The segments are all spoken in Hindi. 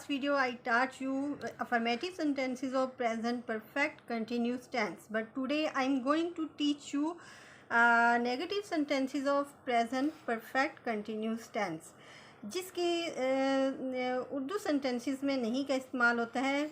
last video I taught you affirmative sentences of present perfect continuous tense, but today I am going to teach you negative sentences of present perfect continuous tense, जिसके उर्दू सेंटेंसेस में नहीं का इस्तेमाल होता है,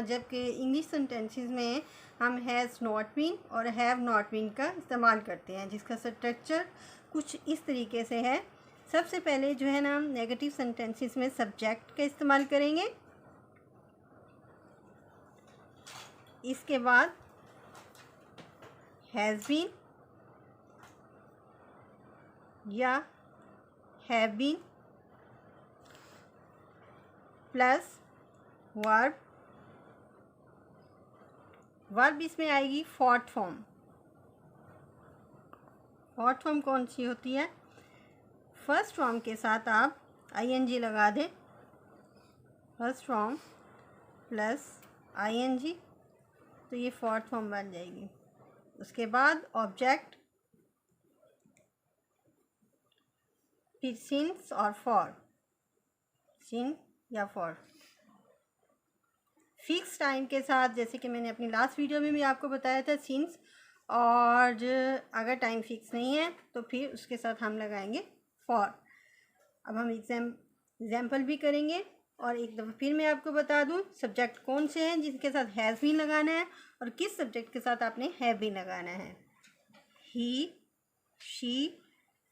जबकि इंग्लिश सेंटेंसेस में हम हैज़ नॉट बीन और हैव नॉट बीन का इस्तेमाल करते हैं, जिसका स्ट्रक्चर कुछ इस तरीके से है। सबसे पहले जो है ना, नेगेटिव सेंटेंसेस में सब्जेक्ट का इस्तेमाल करेंगे। इसके बाद हैज़ बीन या have been plus verb. Verb इसमें आएगी फोर्थ फॉर्म। फोर्थ फॉर्म कौन सी होती है? फर्स्ट फॉर्म के साथ आप आईएनजी लगा दें, फर्स्ट फॉर्म प्लस आईएनजी, तो ये फोर्थ फॉर्म बन जाएगी। उसके बाद ऑब्जेक्ट, फिर सिंस और फॉर, सिन या फॉर। फिक्स टाइम के साथ, जैसे कि मैंने अपनी लास्ट वीडियो में भी आपको बताया था, सिंस, और अगर टाइम फिक्स नहीं है तो फिर उसके साथ हम लगाएंगे फॉर। अब हम एग्जाम्पल भी करेंगे, और एक दफ़ा फिर मैं आपको बता दूं सब्जेक्ट कौन से हैं जिसके साथ हैज़ भी लगाना है और किस सब्जेक्ट के साथ आपने हैव भी लगाना है। He, she,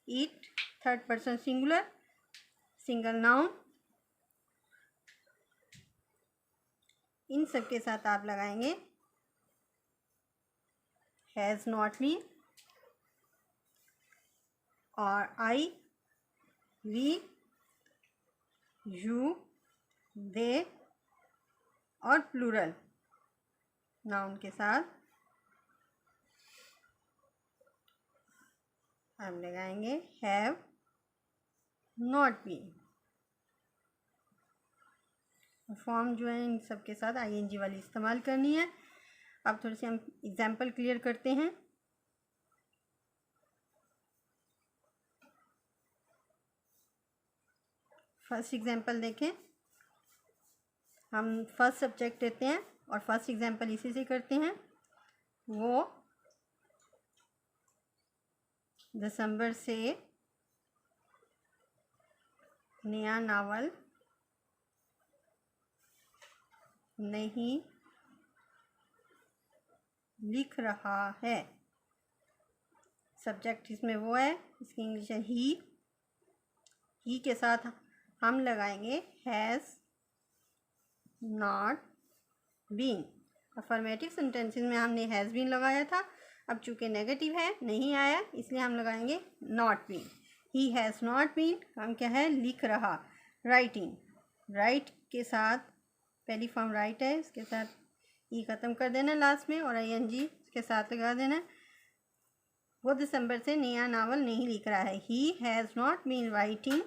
it, third person singular, single noun, इन सब के साथ आप लगाएंगे हैज़ नॉट बीन और आई, वी, यू, दे, और प्लूरल नाउन के साथ हम लगाएंगे हैव नॉट बीन। फॉर्म जो है इन सब के साथ आईएनजी वाली इस्तेमाल करनी है। अब थोड़ी सी हम एग्जाम्पल क्लियर करते हैं। फर्स्ट एग्जाम्पल देखें, हम फर्स्ट सब्जेक्ट लेते हैं और फर्स्ट एग्जाम्पल इसी से करते हैं। वो दिसंबर से नया नावल नहीं लिख रहा है। सब्जेक्ट इसमें वो है, इसकी इंग्लिश है ही के साथ हम लगाएंगे has not been. Affirmative sentences में हमने हैज़ बीन लगाया था, अब चूँकि नेगेटिव है नहीं आया इसलिए हम लगाएंगे not been. He has not been हम क्या है, लिख रहा, राइटिंग। राइट के साथ पहली फॉर्म राइट है, इसके साथ ई ख़त्म कर देना लास्ट में और आईएनजी इसके साथ लगा देना। वो दिसंबर से नया नावल नहीं लिख रहा है। He has not been writing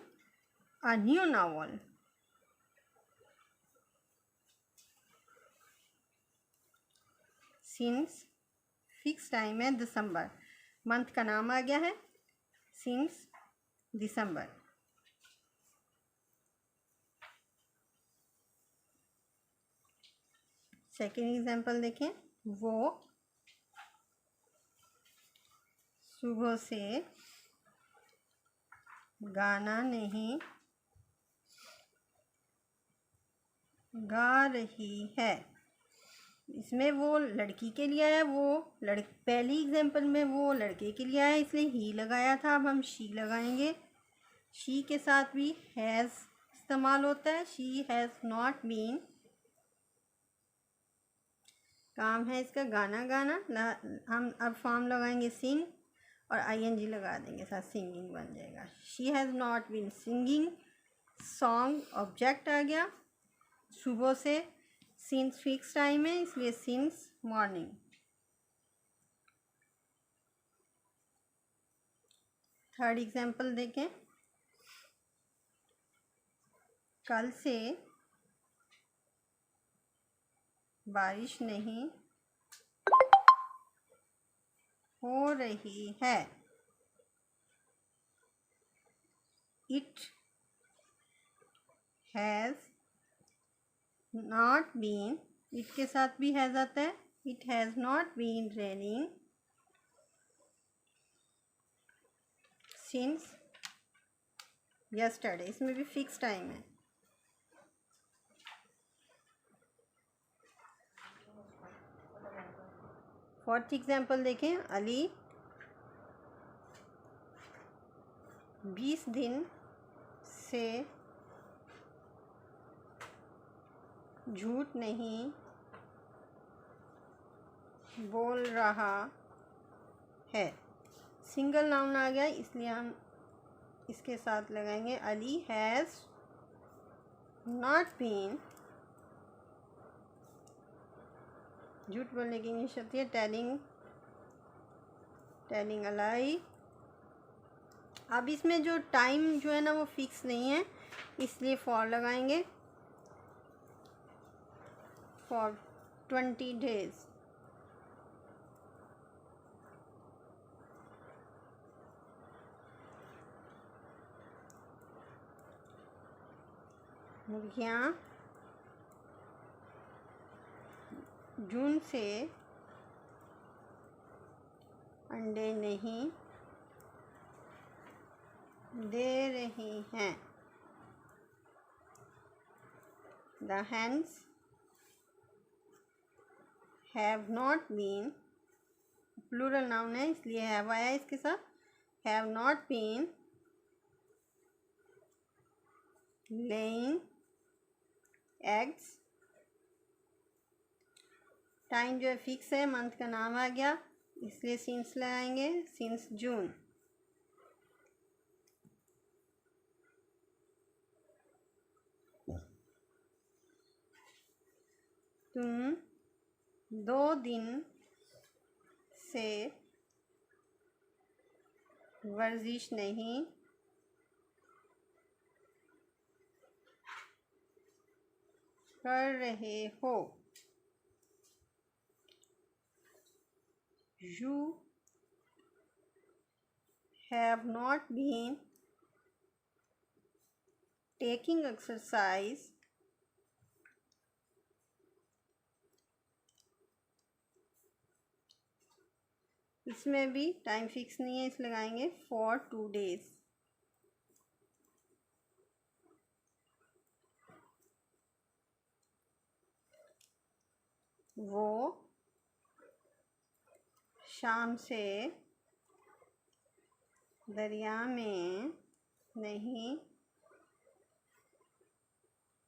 a new novel. Since fix time है दिसंबर, मंथ का नाम आ गया है सिंस दिसंबर। सेकेंड एग्जाम्पल देखें, वो सुबह से गाना नहीं गा रही है। इसमें वो लड़की के लिए है, वो पहली एग्जाम्पल में वो लड़के के लिए है इसलिए ही लगाया था। अब हम शी लगाएंगे। शी के साथ भी हैज़ इस्तेमाल होता है। शी हैज़ नॉट बीन, काम है इसका गाना गाना। हम अब फॉर्म लगाएंगे सिंग और आईएनजी लगा देंगे, साथ सिंगिंग बन जाएगा। She has not been singing, song object आ गया। सुबह से, सिंस फिक्स टाइम है इसलिए सिंस मॉर्निंग। थर्ड एग्जाम्पल देखें, कल से बारिश नहीं हो रही है। It has not been, it के साथ भी हैज़ आता है, it has not been raining since yesterday, इसमें भी फिक्स टाइम है। फोर्थ एग्जाम्पल देखें, अली 20 दिन से झूठ नहीं बोल रहा है। सिंगल नाउन आ गया, इसलिए हम इसके साथ लगाएंगे अली हैज़ नॉट बीन, झूठ बोलने की इंग्लिश होती है टेलिंग अ लाई। अब इसमें जो टाइम जो है ना वो फिक्स नहीं है, इसलिए फॉर लगाएंगे, फॉर 20 days। मुर्गियाँ जून से अंडे नहीं दे रही हैं। The hens have not been, plural noun है इसलिए हैव आया इसके साथ, have not been laying eggs। Time जो है फिक्स है, मंथ का नाम आ गया इसलिए सिंस लगाएंगे, सिंस जून। तुम 2 दिन से वर्जिश नहीं कर रहे हो। You have not been taking exercise इसमें भी टाइम फिक्स नहीं है, इस लगाएंगे for 2 days। वो शाम से दरिया में नहीं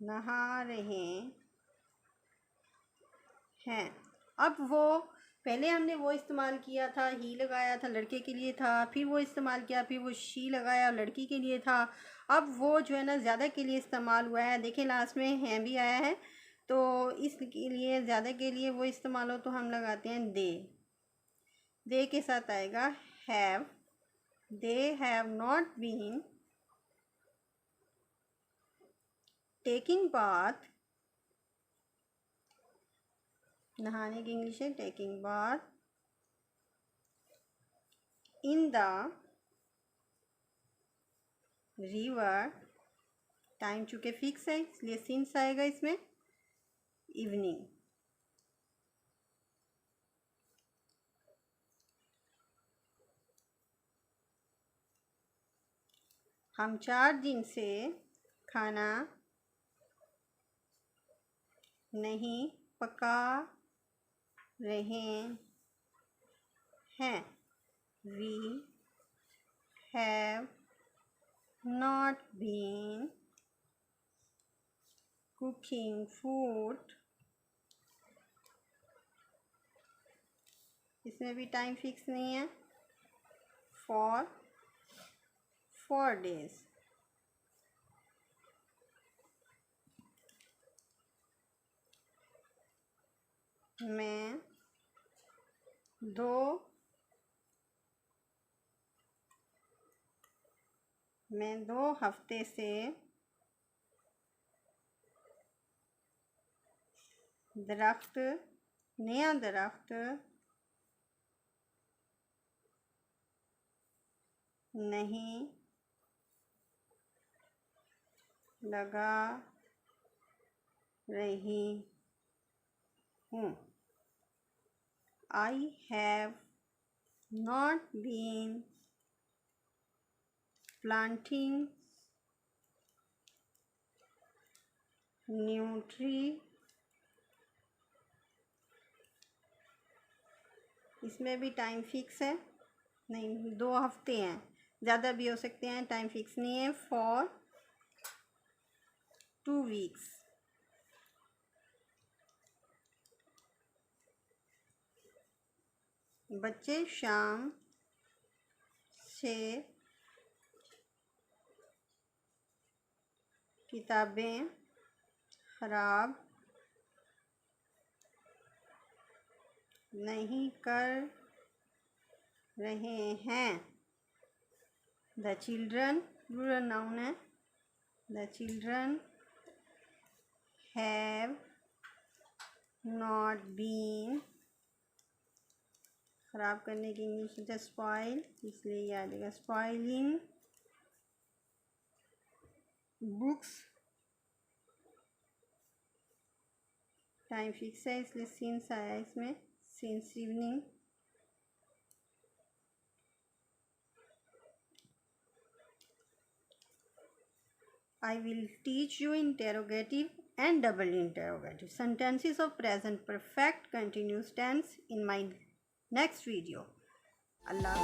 नहा रहे हैं। अब वो पहले हमने वो इस्तेमाल किया था, ही लगाया था लड़के के लिए था, फिर वो इस्तेमाल किया, फिर वो शी लगाया लड़की के लिए था। अब वो जो है ना ज़्यादा के लिए इस्तेमाल हुआ है, देखें लास्ट में हैं भी आया है, तो इसके लिए ज़्यादा के लिए वो इस्तेमाल हो तो हम लगाते हैं दे के साथ आएगा have. They have not been taking bath, नहाने की इंग्लिश है taking bath, in the river, time चूँकि फिक्स है इसलिए सिंस आएगा इसमें, इवनिंग। हम 4 दिन से खाना नहीं पका रहे हैं। We have not been cooking food, इसमें भी टाइम फिक्स नहीं है, for 4 days। मैं 2 हफ्ते से नया दरख्त नहीं लगा रही हूँ. I have not been planting new tree. इसमें भी टाइम फिक्स है नहीं, 2 हफ्ते हैं, ज़्यादा भी हो सकते हैं, टाइम फिक्स नहीं है. For 2 weeks. बच्चे शाम से किताबें ख़राब नहीं कर रहे हैं. द चिल्ड्रन प्लूरल नाउन है. The children have not been, ख़राब करने की इंग्लिश है स्पॉइल, इसलिए ये आ जाएगा स्पॉइलिंग बुक्स. टाइम फिक्स है इसलिए सिंस आया इसमें, since evening. I will teach you interrogative and double interrogative sentences of present perfect continuous tense in my next video. Allah.